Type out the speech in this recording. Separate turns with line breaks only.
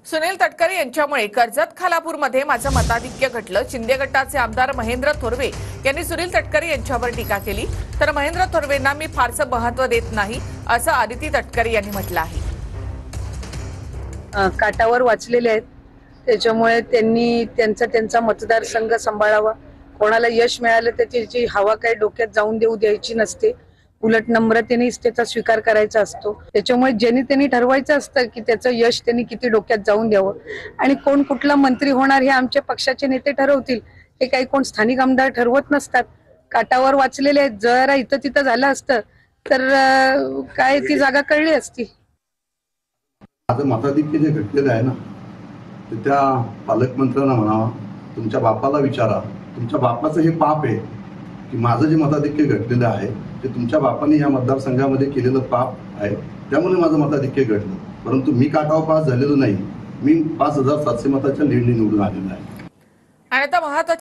सुनील तटकरे यांच्यामुळे कर्जत खालापूरमध्ये माझं मताधिक्य घटलं। शिंदे गटाचे आमदार महेंद्र थोरवे यांनी सुनील तटकरे यांच्यावर टीका केली। तर महेंद्र थोरवेंना मी फारसं महत्त्व देत नाही असं आदिती तटकरे यांनी म्हटलं आहे।
काटावर वाचलेले आहेत, त्याच्यामुळे त्यांनी त्यांचा मतदारसंघ सांभाळावा। कोणाला यश मिळालं तर त्याची हवा काय डोक्यात जाऊन देऊ द्यायची नसते, उलट नम्रतेनेच त्याचा स्वीकार करायचा असतो। त्याच्यामुळे ज्यांनी त्यांनी ठरवायचं असतं की त्याचं यश त्यांनी किती डोक्यात जाऊन द्यावं आणि कोण कुठला मंत्री होणार हे आमचे पक्षाचे नेते ठरवतील। हे काही कोण स्थानिक आमदार ठरवत नसतात। काटावर वाचलेले आहेत, जरा इथं तिथं झालं असतं तर काय ती जागा कळली असती।
माझं मताधिक्य जे घटलेलं आहे ना, ते त्या पालकमंत्र्यांना म्हणावा, तुमच्या बापाला विचारा, तुमच्या बापाचं हे पाप आहे की माझं जे मताधिक्य घटलेलं आहे ते तुमच्या बापाने या मतदारसंघामध्ये केलेलं पाप आहे, त्यामुळे माझं मताधिक्य घडलं। परंतु मी काटावर पास झालेलो नाही, मी 5700 मताच्या लीडने निवडून आलेलो आहे।
आणि आता महत्त्वाचं